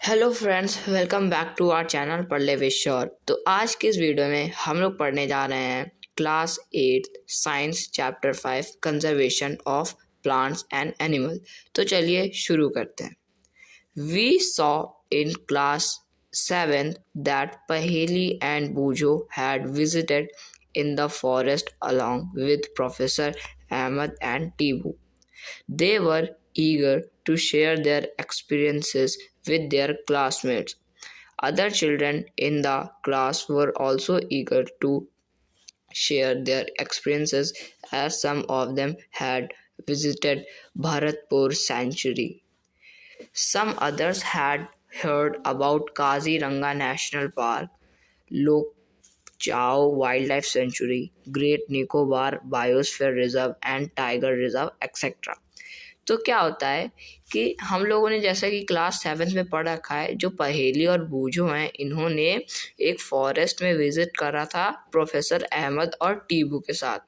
Hello friends, welcome back to our channel Padh Le with sure. तो आज की इस वीडियो में हम लोग पढ़ने जा रहे हैं class 8 science chapter 5 conservation of plants and animal. तो चलिए शुरू करते हैं। We saw in class 7 that Paheli and Boojho had visited in the forest along with Professor Ahmed and Tibu. They were eager to share their experiences with their classmates. Other children in the class were also eager to share their experiences as some of them had visited Bharatpur Sanctuary. Some others had heard about Kaziranga National Park, Lok Chao Wildlife Sanctuary, Great Nicobar Biosphere Reserve and Tiger Reserve, etc. तो क्या होता है कि हम लोगों ने जैसा कि क्लास 7 में पढ़ रखा है, जो पहेली और बूझो हैं इन्होंने एक फॉरेस्ट में विजिट करा था प्रोफेसर अहमद और टीबू के साथ।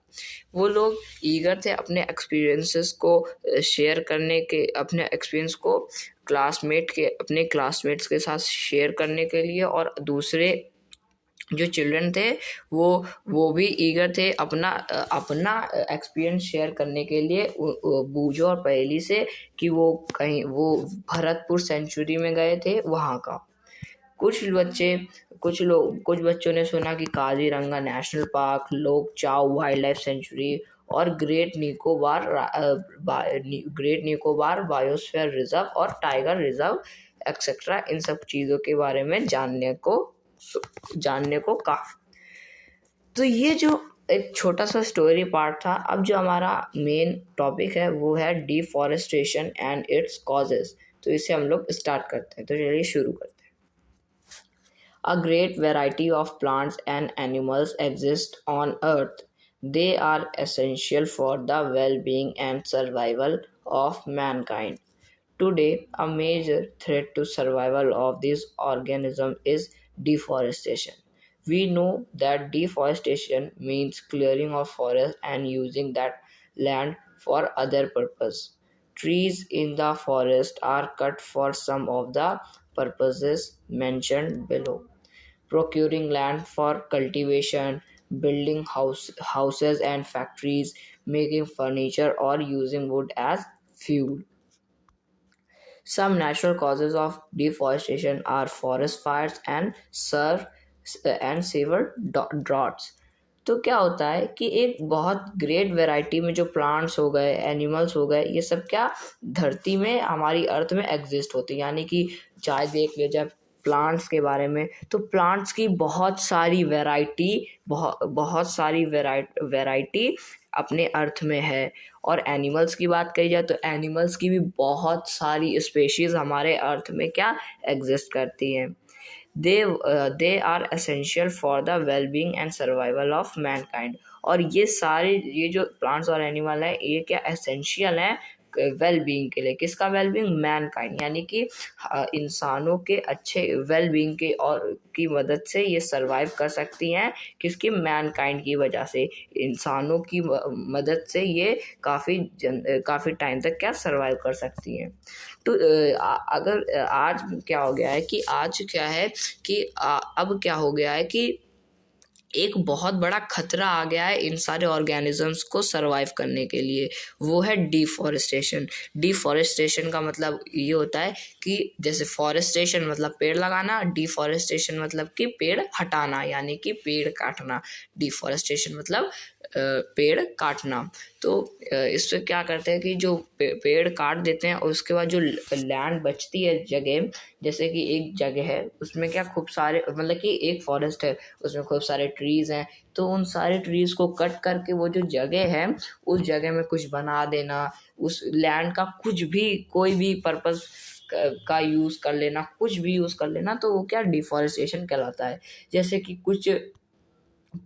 वो लोग ईगर थे अपने एक्सपीरियंसेस को शेयर करने के, अपने एक्सपीरियंस को अपने क्लासमेट्स के साथ शेयर करने के लिए, और दूसरे जो चिल्ड्रन थे वो भी ईगर थे अपना एक्सपीरियंस शेयर करने के लिए बूझो और पहेली से कि वो भरतपुर सेंचुरी में गए थे वहाँ का। कुछ बच्चों ने सुना कि काजीरंगा नेशनल पार्क, लोक चाव वाइल्ड लाइफ सेंचुरी और ग्रेट निकोबार बायोस्फीयर रिजर्व और टाइगर रिजर्व एक्सेट्रा, इन सब चीज़ों के बारे में जानने को कहा। तो ये जो एक छोटा सा स्टोरी पार्ट था। अब जो हमारा मेन टॉपिक है वो है डिफॉरेस्टेशन एंड इट्स कॉजेज। तो इसे हम लोग स्टार्ट करते हैं। तो चलिए शुरू करते हैं। A great variety of plants and animals exist on earth. They are essential for the well-being and survival of mankind. Today, a major threat to survival of these organisms is deforestation. We know that deforestation means clearing of forest and using that land for other purpose. Trees in the forest are cut for some of the purposes mentioned below. Procuring land for cultivation, building houses and factories, making furniture, or using wood as fuel. Some natural causes of deforestation are forest fires and severe droughts. तो क्या होता है कि एक बहुत great variety में जो plants हो गए, एनिमल्स हो गए, ये सब क्या धरती में हमारी अर्थ में एग्जिस्ट होती है। यानी कि चाहे देख लिया जाए प्लांट्स के बारे में, तो प्लांट्स की बहुत सारी वैरायटी अपने अर्थ में है। और एनिमल्स की बात करी जाए तो एनिमल्स की भी बहुत सारी स्पेशीज हमारे अर्थ में क्या एग्जिस्ट करती हैं। They are essential for the wellbeing and survival of mankind. और ये जो प्लांट्स और एनिमल है, ये क्या एसेंशियल है वेलबींग के लिए। किसका वेलबींग? मैनकाइंड। यानी कि इंसानों के अच्छे वेलबींग के और की मदद से ये सरवाइव कर सकती हैं। किसकी? मैनकाइंड की वजह से। इंसानों की मदद से ये काफ़ी टाइम तक क्या सरवाइव कर सकती हैं। तो अगर आज क्या हो गया है कि अब क्या हो गया है कि एक बहुत बड़ा खतरा आ गया है इन सारे ऑर्गेनिजम्स को सरवाइव करने के लिए, वो है डिफॉरेस्टेशन। डिफॉरेस्टेशन का मतलब ये होता है कि जैसे फॉरेस्टेशन मतलब पेड़ लगाना, डिफॉरेस्टेशन मतलब कि पेड़ हटाना, यानी कि पेड़ काटना। डिफॉरेस्टेशन मतलब पेड़ काटना। तो इससे क्या करते हैं कि जो पेड़ काट देते हैं और उसके बाद जो लैंड बचती है जगह, जैसे कि एक जगह है उसमें क्या खूब सारे, मतलब कि एक फॉरेस्ट है उसमें खूब सारे ट्रीज़ हैं, तो उन सारे ट्रीज़ को कट करके वो जो जगह है उस जगह में कुछ बना देना, उस लैंड का कोई भी पर्पस का यूज़ कर लेना, कुछ भी यूज़ कर लेना, तो वो क्या डिफॉरेस्टेशन कहलाता है। जैसे कि कुछ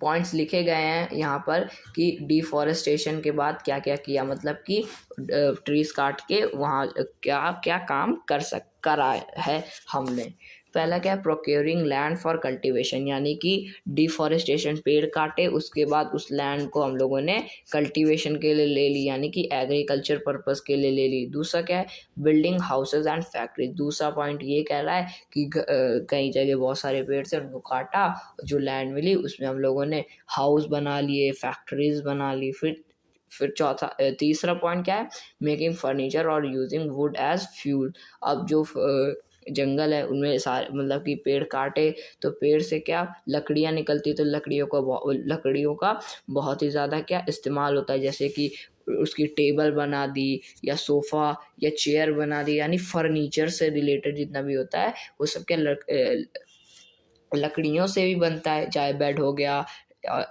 पॉइंट्स लिखे गए हैं यहाँ पर कि डिफॉरेस्टेशन के बाद क्या क्या किया, मतलब कि ट्रीज काट के वहाँ क्या क्या काम करा है हमने। पहला क्या है, प्रोक्योरिंग लैंड फॉर कल्टीवेशन, यानी कि डिफॉरेस्टेशन, पेड़ काटे उसके बाद उस लैंड को हम लोगों ने कल्टीवेशन के लिए ले ली, यानी कि एग्रीकल्चर पर्पस के लिए ले ली। दूसरा क्या है, बिल्डिंग हाउसेज एंड फैक्ट्रीज। दूसरा पॉइंट ये कह रहा है कि कई जगह बहुत सारे पेड़ थे उनको काटा, जो लैंड मिली उसमें हम लोगों ने हाउस बना लिए, फैक्ट्रीज बना ली। फिर तीसरा पॉइंट क्या है, मेकिंग फर्नीचर और यूजिंग वुड एज फ्यूल। अब जो जंगल है उनमें सारे मतलब कि पेड़ काटे तो पेड़ से क्या लकड़ियाँ निकलती, तो लकड़ियों का बहुत ही ज़्यादा क्या इस्तेमाल होता है, जैसे कि उसकी टेबल बना दी या सोफ़ा या चेयर बना दी, यानी फर्नीचर से रिलेटेड जितना भी होता है वो सब क्या लकड़ियों से भी बनता है, चाहे बेड हो गया,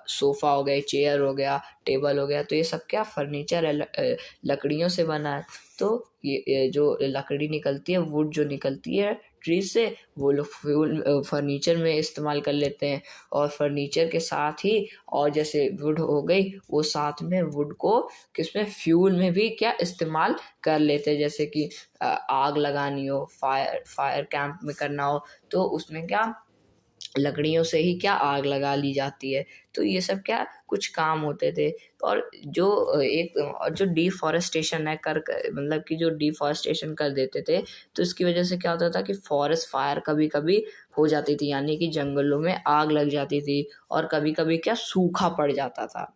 सोफ़ा हो गया, चेयर हो गया, टेबल हो गया, तो ये सब क्या फर्नीचर है, लकड़ियों से बना है। तो ये जो लकड़ी निकलती है, वुड जो निकलती है ट्री से, वो लोग फ्यूल फर्नीचर में इस्तेमाल कर लेते हैं। और फर्नीचर के साथ ही और जैसे वुड हो गई, वो साथ में वुड को किसमें फ्यूल में भी क्या इस्तेमाल कर लेते हैं, जैसे कि आग लगानी हो, फायर कैंप में करना हो, तो उसमें क्या लकड़ियों से ही क्या आग लगा ली जाती है। तो ये सब क्या कुछ काम होते थे। और जो डिफॉरेस्टेशन है मतलब कि जो डिफॉरेस्टेशन कर देते थे, तो इसकी वजह से क्या होता था कि फॉरेस्ट फायर कभी कभी हो जाती थी, यानी कि जंगलों में आग लग जाती थी, और कभी कभी क्या सूखा पड़ जाता था।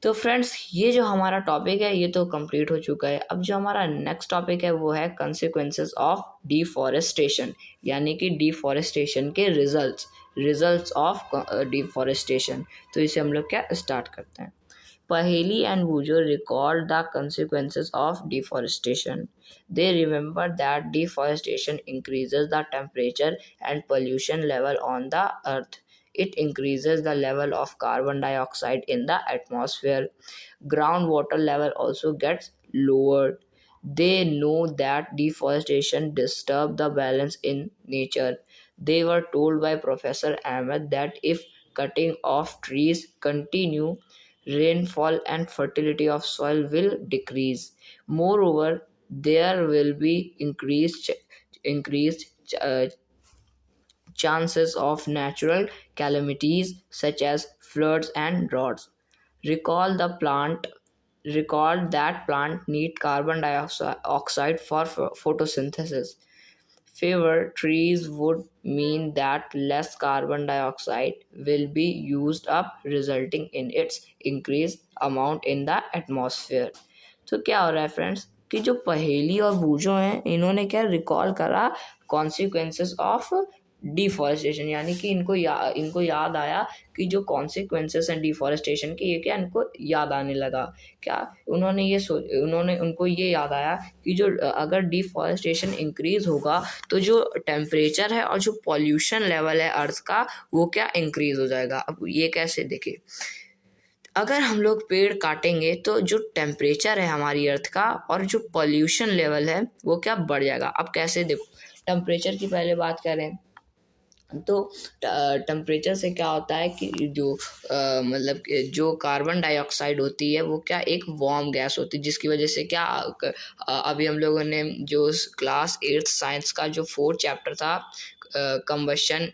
तो फ्रेंड्स, ये जो हमारा टॉपिक है ये तो कंप्लीट हो चुका है। अब जो हमारा नेक्स्ट टॉपिक है वो है कंसिक्वेंसेस ऑफ डिफॉरेस्टेशन, यानी कि डिफॉरेस्टेशन के रिजल्ट्स ऑफ डिफॉरेस्टेशन। तो इसे हम लोग क्या स्टार्ट करते हैं। Paheli and Bujo recalled the consequences of deforestation. They remembered that deforestation increases the temperature and pollution level on the earth. It increases the level of carbon dioxide in the atmosphere. Groundwater level also gets lowered. They know that deforestation disturbs the balance in nature. They were told by Professor Ahmed that if cutting of trees continue, rainfall and fertility of soil will decrease. Moreover, there will be increased chances of natural calamities such as floods and droughts. Recall that plant need carbon dioxide for photosynthesis. Fewer trees would mean that less carbon dioxide will be used up, resulting in its increased amount in the atmosphere. तो क्या हो रहा है friends कि जो पहेली और बूझो हैं, इन्होंने क्या रिकॉल करा कॉन्सिक्वेंसेस ऑफ डिफॉरेस्टेशन, यानी कि इनको याद आया कि जो कॉन्सिक्वेंसेस हैं डिफॉरेस्टेशन के, ये क्या इनको याद आने लगा। क्या उन्होंने उनको ये याद आया कि जो अगर डिफॉरेस्टेशन इंक्रीज होगा तो जो टेम्परेचर है और जो पॉल्यूशन लेवल है अर्थ का, वो क्या इंक्रीज हो जाएगा। अब ये कैसे देखें, अगर हम लोग पेड़ काटेंगे तो जो टेम्परेचर है हमारी अर्थ का और जो पॉल्यूशन लेवल है वो क्या बढ़ जाएगा। अब कैसे, देखो टेम्परेचर की पहले बात करें तो टेम्परेचर से क्या होता है कि जो मतलब जो कार्बन डाइऑक्साइड होती है वो क्या एक वार्म गैस होती है, जिसकी वजह से क्या अभी हम लोगों ने जो क्लास 8 साइंस का जो 4th चैप्टर था कंबशन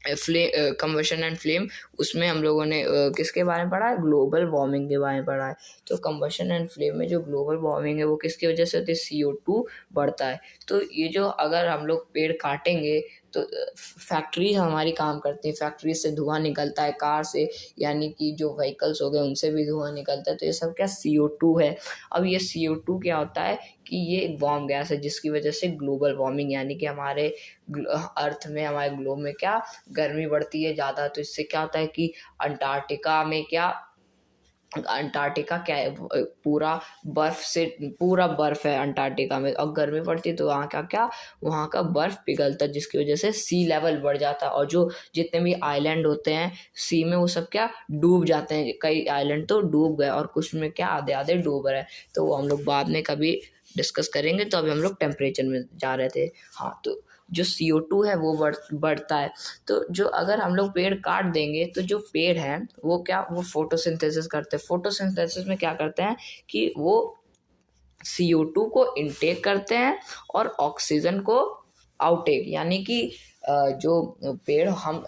एंड फ्लेम, उसमें हम लोगों ने किसके बारे में पढ़ा है, ग्लोबल वार्मिंग के बारे में पढ़ा है। तो कंबशन एंड फ्लेम में जो ग्लोबल वार्मिंग है वो किसकी वजह से होती है, CO2 बढ़ता है। तो ये जो अगर हम लोग पेड़ काटेंगे तो फैक्ट्रीज हमारी काम करती हैं, फैक्ट्रीज से धुआं निकलता है, कार से यानी कि जो व्हीकल्स हो गए उनसे भी धुआं निकलता है, तो ये सब क्या CO2 है। अब ये CO2 क्या होता है कि ये एक वार्म गैस है, जिसकी वजह से ग्लोबल वार्मिंग यानी कि हमारे अर्थ में, हमारे ग्लोब में क्या गर्मी बढ़ती है ज़्यादा। तो इससे क्या होता है कि अंटार्कटिका क्या है, पूरा बर्फ है अंटार्कटिका में, और गर्मी पड़ती है तो वहाँ का बर्फ पिघलता है, जिसकी वजह से सी लेवल बढ़ जाता है, और जो जितने भी आइलैंड होते हैं सी में वो सब क्या डूब जाते हैं। कई आइलैंड तो डूब गए और कुछ में क्या आधे आधे डूब रहे हैं, तो वो हम लोग बाद में कभी डिस्कस करेंगे। तो अभी हम लोग टेम्परेचर में जा रहे थे। हाँ, तो जो CO2 है वो बढ़ता है। तो जो अगर हम लोग पेड़ काट देंगे तो जो पेड़ हैं वो फोटोसिंथेसिस करते हैं। फोटोसिंथेसिस में क्या करते हैं कि वो CO2 को इनटेक करते हैं और ऑक्सीजन को आउटेक, यानी कि जो पेड़ हम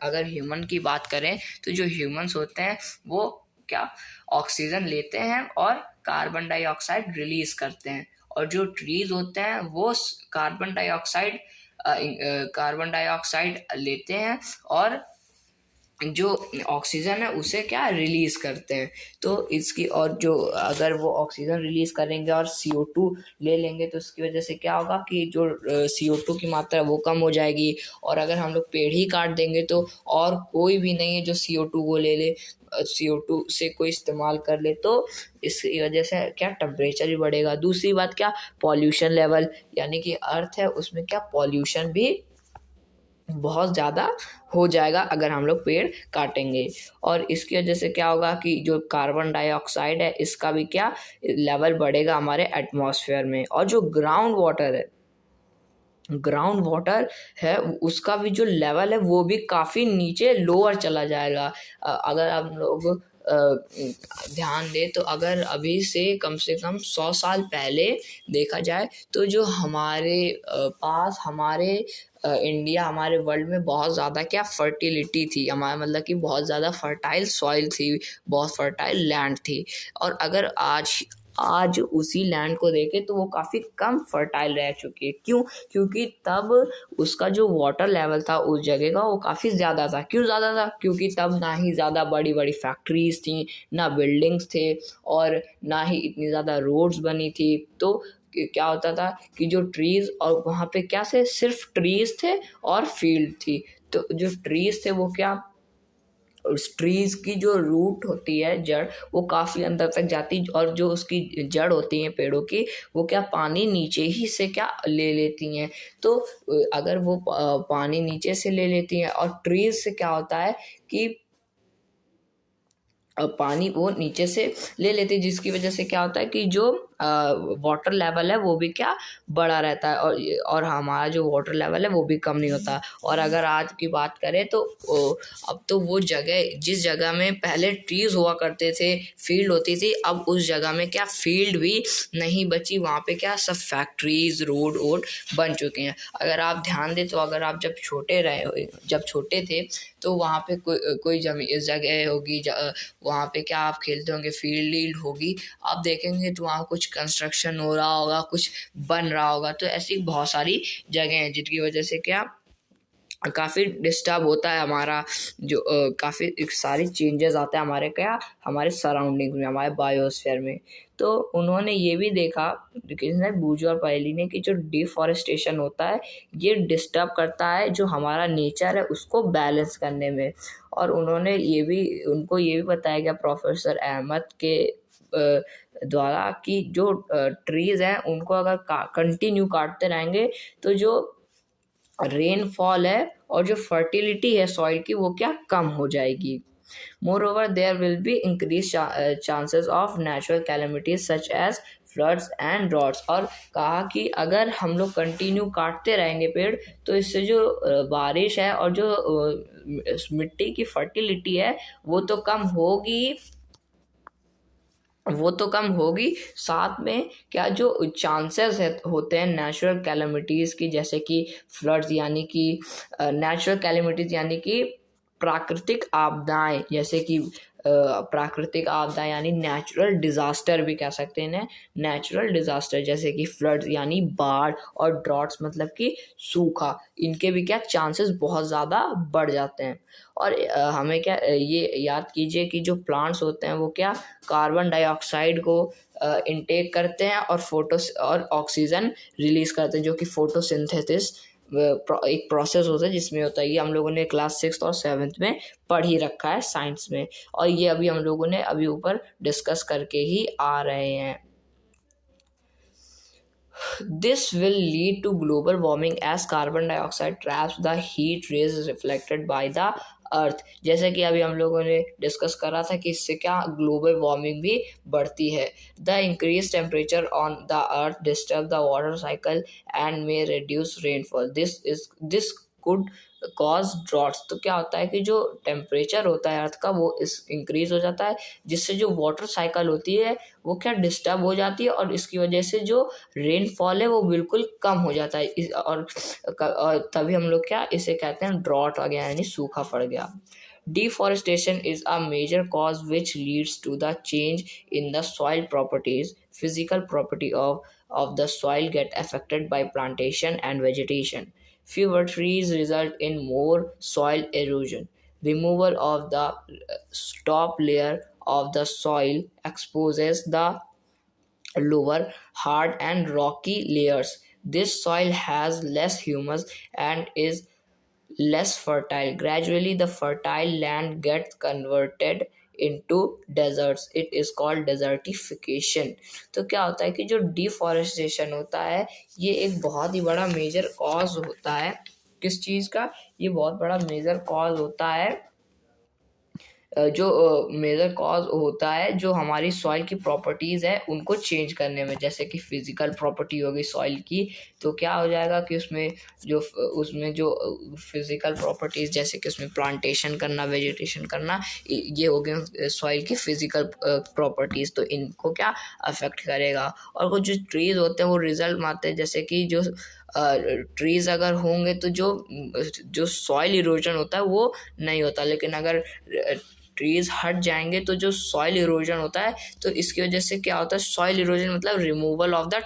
अगर ह्यूमन की बात करें तो जो ह्यूमंस होते हैं वो क्या ऑक्सीजन लेते हैं और कार्बन डाइऑक्साइड रिलीज करते हैं, और जो ट्रीज होते हैं वो कार्बन डाइऑक्साइड कार्बन डाइऑक्साइड लेते हैं और जो ऑक्सीजन है उसे क्या रिलीज करते हैं। तो इसकी और जो अगर वो ऑक्सीजन रिलीज करेंगे और CO2 ले लेंगे तो उसकी वजह से क्या होगा कि जो CO2 की मात्रा वो कम हो जाएगी, और अगर हम लोग पेड़ ही काट देंगे तो और कोई भी नहीं है जो CO2 को ले ले, CO2 से कोई इस्तेमाल कर ले, तो इसकी वजह से क्या टेम्परेचर भी बढ़ेगा। दूसरी बात क्या, पॉल्यूशन लेवल, यानी कि अर्थ है उसमें क्या पॉल्यूशन भी बहुत ज़्यादा हो जाएगा अगर हम लोग पेड़ काटेंगे। और इसकी वजह से क्या होगा कि जो कार्बन डाइऑक्साइड है इसका भी क्या लेवल बढ़ेगा हमारे एटमॉस्फेयर में, और जो ग्राउंड वाटर है उसका भी जो लेवल है वो भी काफ़ी नीचे लोअर चला जाएगा। अगर हम लोग ध्यान दें तो अगर अभी से कम 100 साल पहले देखा जाए तो जो हमारे पास हमारे इंडिया हमारे वर्ल्ड में बहुत ज़्यादा क्या फर्टिलिटी थी, हमारा मतलब कि बहुत ज़्यादा फर्टाइल सॉइल थी, बहुत फर्टाइल लैंड थी। और अगर आज उसी लैंड को देखें तो वो काफ़ी कम फर्टाइल रह चुकी है। क्यों? क्योंकि तब उसका जो वाटर लेवल था उस जगह का वो काफ़ी ज़्यादा था। क्यों ज़्यादा था? क्योंकि तब ना ही ज़्यादा बड़ी बड़ी फैक्ट्रीज थी, ना बिल्डिंग्स थे, और ना ही इतनी ज़्यादा रोड्स बनी थी। तो क्या होता था कि जो ट्रीज़ और वहाँ पे क्या से सिर्फ ट्रीज़ थे और फील्ड थी। तो जो ट्रीज़ थे वो क्या, उस ट्रीज की जो रूट होती है जड़ वो काफ़ी अंदर तक जाती, और जो उसकी जड़ होती है पेड़ों की वो क्या पानी नीचे ही से क्या ले लेती हैं। तो अगर वो पानी नीचे से ले लेती हैं, और ट्रीज से क्या होता है कि पानी वो नीचे से ले लेते हैं, जिसकी वजह से क्या होता है कि जो वाटर लेवल है वो भी क्या बढ़ा रहता है, और हमारा जो वाटर लेवल है वो भी कम नहीं होता। और अगर आज की बात करें तो अब तो वो जगह जिस जगह में पहले ट्रीज हुआ करते थे, फील्ड होती थी, अब उस जगह में क्या फील्ड भी नहीं बची, वहाँ पे क्या सब फैक्ट्रीज रोड वोड बन चुके हैं। अगर आप ध्यान दें तो अगर आप जब छोटे थे तो वहाँ पे कोई जमीन जगह होगी, वहाँ पे क्या आप खेलते होंगे, फील्ड होगी, आप देखेंगे तो वहाँ कुछ कंस्ट्रक्शन हो रहा होगा, कुछ बन रहा होगा। तो ऐसी बहुत सारी जगह हैं जिनकी वजह से क्या काफ़ी डिस्टर्ब होता है हमारा जो काफ़ी सारी चेंजेस आते हैं हमारे सराउंडिंग में, हमारे बायोस्फीयर में। तो उन्होंने ये भी देखा, किसने, बूजू और पायली ने, कि जो डिफॉरेस्टेशन होता है ये डिस्टर्ब करता है जो हमारा नेचर है उसको बैलेंस करने में। और उनको ये भी बताया गया प्रोफेसर अहमद के द्वारा कि जो ट्रीज़ हैं उनको अगर कंटिन्यू काटते रहेंगे तो जो रेनफॉल है और जो फर्टिलिटी है सॉइल की वो क्या कम हो जाएगी। Moreover, there will be increased chances of natural calamities such as floods and droughts। और कहा कि अगर हम लोग कंटिन्यू काटते रहेंगे पेड़ तो इससे जो बारिश है और जो मिट्टी की फर्टिलिटी है वो तो कम होगी, साथ में क्या जो चांसेस होते हैं नेचुरल कैलेमिटीज़ की, जैसे कि फ्लड्स, यानी कि नेचुरल कैलेमिटीज़ यानी कि प्राकृतिक आपदाएं, जैसे कि प्राकृतिक आपदा यानी नेचुरल डिज़ास्टर भी कह सकते हैं। नेचुरल डिज़ास्टर जैसे कि फ्लड्स यानी बाढ़, और ड्रॉट्स मतलब कि सूखा, इनके भी क्या चांसेस बहुत ज़्यादा बढ़ जाते हैं। और हमें क्या ये याद कीजिए कि जो प्लांट्स होते हैं वो क्या कार्बन डाइऑक्साइड को इनटेक करते हैं और ऑक्सीजन रिलीज करते हैं, जो कि फोटोसिंथेसिस एक प्रोसेस होता है जिसमें होता है। ये हम लोगों ने क्लास 6th और 7th में पढ़ ही रखा है साइंस में, और ये अभी हम लोगों ने अभी ऊपर डिस्कस करके ही आ रहे हैं। This will lead to global warming as carbon dioxide traps the heat rays reflected by the अर्थ। जैसे कि अभी हम लोगों ने डिस्कस करा था कि इससे क्या ग्लोबल वार्मिंग भी बढ़ती है। The increase temperature on the earth disturb the water cycle and may reduce rainfall. This could cause droughts. तो क्या होता है कि जो टेम्परेचर होता है अर्थ का वो इंक्रीज हो जाता है, जिससे जो वाटर साइकिल होती है वो क्या डिस्टर्ब हो जाती है, और इसकी वजह से जो रेनफॉल है वो बिल्कुल कम हो जाता है। और तभी हम लोग क्या इसे कहते हैं ड्रॉट आ गया, यानी सूखा पड़ गया। Deforestation is a major cause which leads to the change in the soil properties. Physical property of the soil get affected by plantation and vegetation. Fewer trees result in more soil erosion. Removal of the top layer of the soil exposes the lower, hard, and rocky layers. This soil has less humus and is less fertile. Gradually, the fertile land gets converted into deserts. It is called desertification. तो क्या होता है कि जो deforestation होता है ये एक बहुत ही बड़ा मेजर कॉज होता है। किस चीज़ का? ये बहुत बड़ा मेजर कॉज होता है, जो मेजर कॉज होता है जो हमारी सॉइल की प्रॉपर्टीज़ है उनको चेंज करने में। जैसे कि फिजिकल प्रॉपर्टी होगी सॉइल की, तो क्या हो जाएगा कि उसमें जो फिजिकल प्रॉपर्टीज़ जैसे कि उसमें प्लांटेशन करना, वेजिटेशन करना, ये हो गए सॉइल की फिजिकल प्रॉपर्टीज़, तो इनको क्या अफेक्ट करेगा। और कुछ जो ट्रीज़ होते हैं वो रिजल्ट मारते हैं, जैसे कि जो ट्रीज़ अगर होंगे तो जो सॉइल इरोजन होता है वो नहीं होता, लेकिन अगर ट्रीज हट जाएंगे तो जो सॉइल इरोजन होता है, तो इसकी वजह से क्या होता है, सॉइल इरोजन मतलब removal of the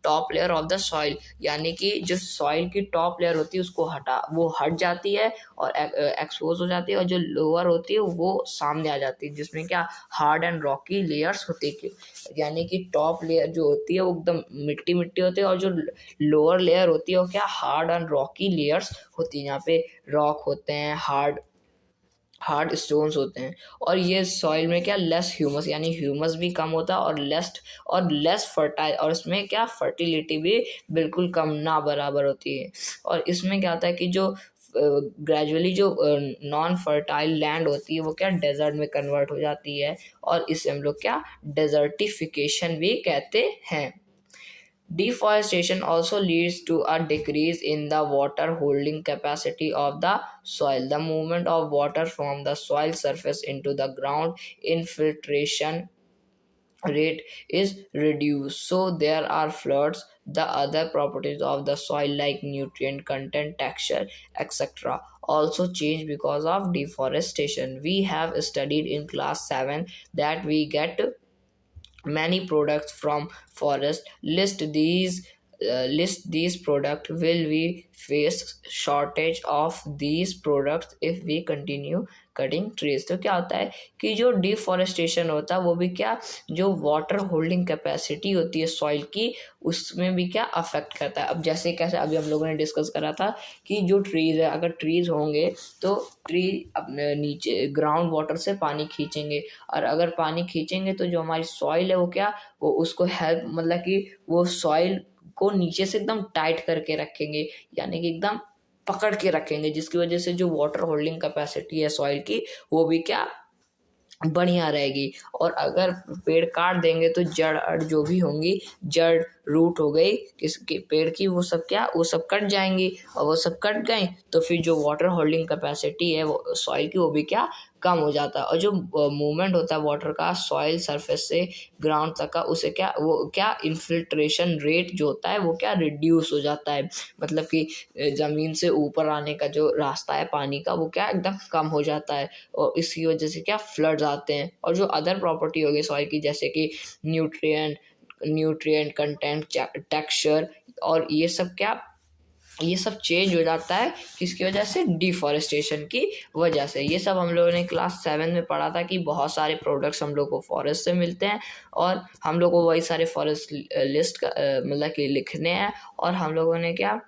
top layer of the soil, यानी कि जो सॉइल की टॉप लेयर होती है उसको वो हट जाती है और एक्सपोज हो जाती है, और जो लोअर होती है वो सामने आ जाती है, जिसमें क्या हार्ड एंड रॉकी लेयर्स होती है। यानी कि टॉप लेयर जो होती है वो एकदम मिट्टी मिट्टी होती है, और जो लोअर लेयर होती है वो क्या हार्ड एंड रॉकी लेयर्स होती है। यहाँ पे रॉक होते हैं, हार्ड स्टोन्स होते हैं, और ये सॉइल में क्या लेस ह्यूमस, यानी ह्यूमस भी कम होता है, और लेस फर्टाइल, और इसमें क्या फर्टिलिटी भी बिल्कुल कम ना बराबर होती है। और इसमें क्या होता है कि जो ग्रेजुअली जो नॉन फर्टाइल लैंड होती है वो क्या डेजर्ट में कन्वर्ट हो जाती है, और इसे हम लोग क्या डेजर्टिफिकेशन भी कहते हैं। Deforestation also leads to a decrease in the water holding capacity of the soil. The movement of water from the soil surface into the ground, infiltration rate is reduced, so there are floods. The other properties of the soil like nutrient content, texture, etc. also change because of deforestation. We have studied in class 7 that we get many products from forest. List these products. Will we face shortage of these products if we continue cutting trees? तो क्या होता है कि जो deforestation होता है वो भी क्या जो वाटर होल्डिंग कैपेसिटी होती है सॉइल की उसमें भी क्या अफेक्ट करता है। अब जैसे कैसे अभी हम लोगों ने डिस्कस करा था कि जो ट्रीज है, अगर ट्रीज होंगे तो ट्री अपने नीचे ग्राउंड वाटर से पानी खींचेंगे, और अगर पानी खींचेंगे तो जो हमारी सॉइल है वो क्या वो उसको हेल्प, मतलब कि वो सॉइल को नीचे से एकदम टाइट करके रखेंगे, यानी कि एकदम पकड़ के रखेंगे, जिसकी वजह से जो वाटर होल्डिंग कैपेसिटी है सॉइल की वो भी क्या बढ़िया रहेगी। और अगर पेड़ काट देंगे तो जड़ जो भी होंगी, जड़ रूट हो गई किसके पेड़ की, वो सब कट जाएंगी, और वो सब कट गए तो फिर जो वाटर होल्डिंग कैपेसिटी है वो सॉइल की वो भी क्या कम हो जाता है। और जो मूवमेंट होता है वाटर का सॉइल सरफेस से ग्राउंड तक का, उसे क्या इन्फिल्ट्रेशन रेट जो होता है वो क्या रिड्यूस हो जाता है, मतलब कि ज़मीन से ऊपर आने का जो रास्ता है पानी का वो क्या एकदम कम हो जाता है, और इसकी वजह से क्या फ्लड्स आते हैं। और जो अदर प्रॉपर्टी होगी सॉइल की, जैसे कि न्यूट्रिएंट कंटेंट, टेक्सचर, और ये सब चेंज हो जाता है किसकी वजह से, डिफॉरेस्टेशन की वजह से। ये सब हम लोगों ने क्लास 7 में पढ़ा था कि बहुत सारे प्रोडक्ट्स हम लोग को फॉरेस्ट से मिलते हैं, और हम लोग को वही सारे फॉरेस्ट लिस्ट का मतलब कि लिखने हैं। और हम लोगों ने क्या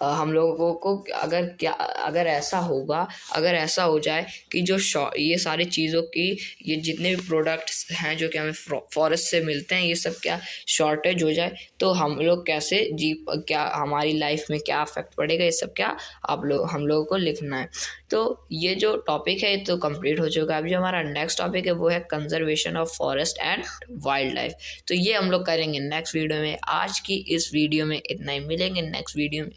हम लोगों को अगर ऐसा हो जाए कि जो ये सारी चीज़ों की ये जितने भी प्रोडक्ट्स हैं जो कि हमें फॉरेस्ट से मिलते हैं ये सब क्या शॉर्टेज हो जाए, तो हम लोग कैसे क्या हमारी लाइफ में क्या अफेक्ट पड़ेगा, ये सब क्या हम लोगों को लिखना है। तो ये जो टॉपिक है ये तो कंप्लीट हो चुका है। अभी जो हमारा नेक्स्ट टॉपिक है वो है conservation of forest and wild life. तो ये हम लोग करेंगे नेक्स्ट वीडियो में। आज की इस वीडियो में इतना ही, मिलेंगे नेक्स्ट वीडियो में।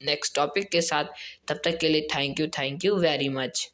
नेक्स्ट टॉपिक के साथ। तब तक के लिए थैंक यू वेरी मच।